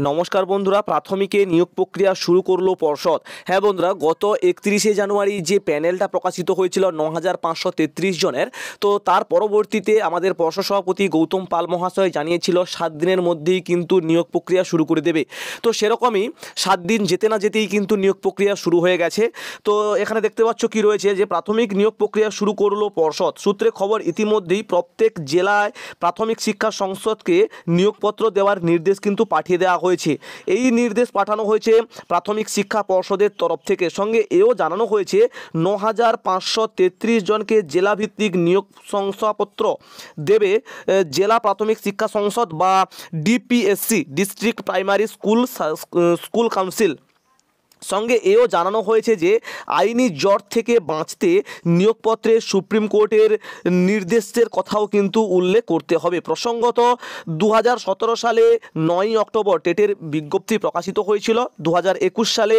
নমস্কার বন্ধুরা, প্রাথমিকে নিয়োগ প্রক্রিয়া শুরু করলো পর্ষদ। হ্যাঁ বন্ধুরা, গত 31শে জানুয়ারি যে প্যানেলটা প্রকাশিত হয়েছিল 9533 জনের, তো তার পরবর্তীতে আমাদের পর্ষদ সভাপতি গৌতম পাল মহাশয় জানিয়েছিল 7 দিনের মধ্যেই কিন্তু নিয়োগ প্রক্রিয়া শুরু করে দেবে। তো সেরকমই 7 দিন যেতে না যেতেই কিন্তু নিয়োগ প্রক্রিয়া শুরু হয়ে গেছে। তো এখানে দেখতে পাচ্ছ কি রয়েছে যে প্রাথমিক নিয়োগ প্রক্রিয়া শুরু করলো পর্ষদ। সূত্রে খবর, ইতিমধ্যেই প্রত্যেক জেলায় প্রাথমিক শিক্ষা সংসদকে নিয়োগপত্র দেওয়ার নির্দেশ কিন্তু পাঠিয়ে দেওয়া হয়েছে। এই নির্দেশ পাঠানো হয়েছে প্রাথমিক শিক্ষা পর্ষদের তরফ থেকে। সঙ্গে এও জানানো হয়েছে 9533 জনকে জেলাভিত্তিক নিয়োগ শংসাপত্র দেবে জেলা প্রাথমিক শিক্ষা সংসদ বা DPSC, district primary school council. সঙ্গে এও জানানো হয়েছে যে আইনি জট থেকে বাঁচতে নিয়োগপত্রে সুপ্রিম কোর্টের নির্দেশের কথাও কিন্তু উল্লেখ করতে হবে। প্রসঙ্গত 2017 সালে 9 অক্টোবর টেটের বিজ্ঞপ্তি প্রকাশিত হয়েছিল। 2021 সালে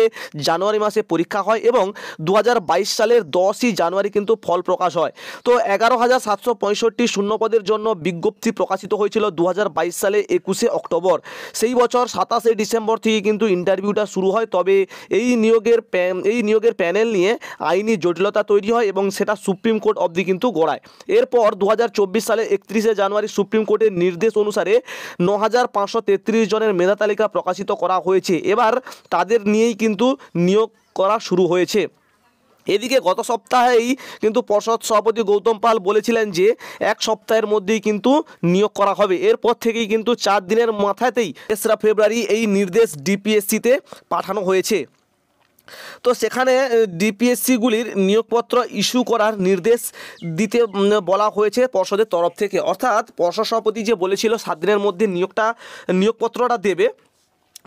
জানুয়ারি মাসে পরীক্ষা হয় এবং 2022 সালের 10ই জানুয়ারি কিন্তু ফল প্রকাশ হয়। তো 11,765 শূন্যপদের জন্য বিজ্ঞপ্তি প্রকাশিত হয়েছিল 2022 সালে 21শে অক্টোবর। সেই বছর 27শে ডিসেম্বর থেকে কিন্তু ইন্টারভিউটা শুরু হয়। তবে এই নিয়োগের প্যানেল নিয়ে আইনি জটিলতা তৈরি হয় এবং সেটা সুপ্রিম কোর্ট অবধি কিন্তু গড়ায়। এরপর 2024 সালে 31শে জানুয়ারি সুপ্রিম কোর্টের নির্দেশ অনুসারে 9533 জনের মেধা তালিকা প্রকাশিত করা হয়েছে। এবার তাদের নিয়েই কিন্তু নিয়োগ করা শুরু হয়েছে। এদিকে গত সপ্তাহেই কিন্তু পর্ষদ সভাপতি গৌতম পাল বলেছিলেন যে 1 সপ্তাহের মধ্যেই কিন্তু নিয়োগ করা হবে। এরপর থেকেই কিন্তু 4 দিনের মাথাতেই 3রা ফেব্রুয়ারি এই নির্দেশ ডিপিএসসিতে পাঠানো হয়েছে। তো সেখানে ডিপিএসসিগুলির নিয়োগপত্র ইস্যু করার নির্দেশ দিতে বলা হয়েছে পর্ষদের তরফ থেকে। অর্থাৎ পর্ষদ সভাপতি যে বলেছিল 7 দিনের মধ্যে নিয়োগপত্রটা দেবে,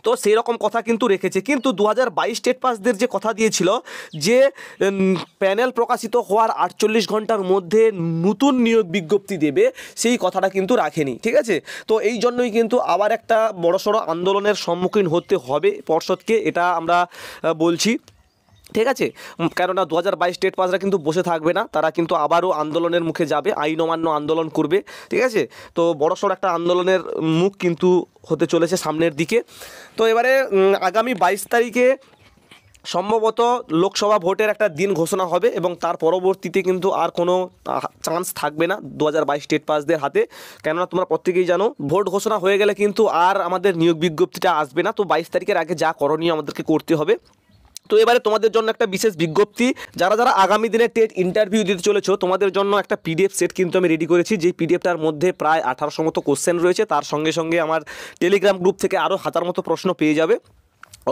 তো সেই রকম কথা কিন্তু রেখেছে। কিন্তু 2022 স্টেট পাসদের যে কথা দিয়েছিল যে প্যানেল প্রকাশিত হওয়ার 48 ঘন্টার মধ্যে নতুন নিয়োগ বিজ্ঞপ্তি দেবে, সেই কথাটা কিন্তু রাখেনি। ঠিক আছে, তো এই জন্যই কিন্তু আবার একটা বড়সড় আন্দোলনের সম্মুখীন হতে হবে পর্ষদকে, এটা আমরা বলছি। ঠিক আছে, কেননা 2022 স্টেট পাসরা কিন্তু বসে থাকবে না, তারা কিন্তু আবারও আন্দোলনের মুখে যাবে, আইন অমান্য আন্দোলন করবে। ঠিক আছে, তো বড়সড় একটা আন্দোলনের মুখ কিন্তু হতে চলেছে সামনের দিকে। তো এবারে আগামী 22 তারিখে সম্ভবত লোকসভা ভোটের একটা দিন ঘোষণা হবে এবং তার পরবর্তীতে কিন্তু আর কোনো চান্স থাকবে না 2022 স্টেট পাসদের হাতে। কেননা তোমরা প্রত্যেকেই জানো, ভোট ঘোষণা হয়ে গেলে কিন্তু আর আমাদের নিয়োগ বিজ্ঞপ্তিটা আসবে না। তো 22 তারিখের আগে যা করণীয় আমাদেরকে করতে হবে। তো এবারে তোমাদের জন্য একটা বিশেষ বিজ্ঞপ্তি, যারা যারা আগামী দিনে টেট ইন্টারভিউ দিতে চলেছো, তোমাদের জন্য একটা পিডিএফ সেট কিন্তু আমি রেডি করেছি। যেই পিডিএফটার মধ্যে প্রায় 1800 মতো কোশ্চেন রয়েছে। তার সঙ্গে সঙ্গে আমার টেলিগ্রাম গ্রুপ থেকে আরও 1000 মতো প্রশ্ন পেয়ে যাবে।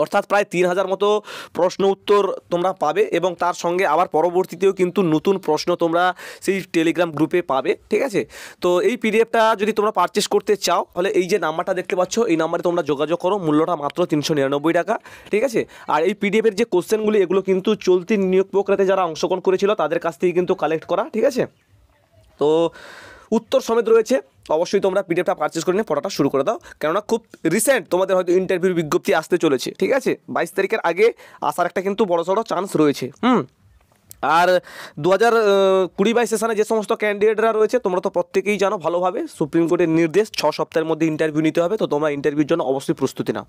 অর্থাৎ প্রায় 3000 মতো প্রশ্ন উত্তর তোমরা পাবে এবং তার সঙ্গে আবার পরবর্তীতেও কিন্তু নতুন প্রশ্ন তোমরা সেই টেলিগ্রাম গ্রুপে পাবে। ঠিক আছে, তো এই পিডিএফটা যদি তোমরা পারচেস করতে চাও তাহলে এই যে নাম্বারটা দেখতে পাচ্ছ, এই নাম্বারে তোমরা যোগাযোগ করো। মূল্যটা মাত্র 399 টাকা। ঠিক আছে, আর এই পিডিএফের যে কোশ্চেনগুলি, এগুলো কিন্তু চলতি নিয়োগ প্রক্রিয়াতে যারা অংশগ্রহণ করেছিল তাদের কাছ থেকে কিন্তু কালেক্ট করা। ঠিক আছে, তো উত্তর সমেত রয়েছে। অবশ্যই তোমরা পিডিএফটা পারচেস করে নিয়ে পড়াটা শুরু করে দাও, কেননা খুব রিসেন্ট তোমাদের হয়তো ইন্টারভিউর বিজ্ঞপ্তি আসতে চলেছে। ঠিক আছে, 22 তারিখের আগে আসার একটা কিন্তু বড়সড় চান্স রয়েছে। আর 2020-22 সেশনে যে সমস্ত ক্যান্ডিডেটরা রয়েছে, তোমরা তো প্রত্যেকেই জানো ভালোভাবে, সুপ্রিম কোর্টের নির্দেশ 6 সপ্তাহের মধ্যে ইন্টারভিউ নিতে হবে। তো তোমরা ইন্টারভিউর জন্য অবশ্যই প্রস্তুতি নাও।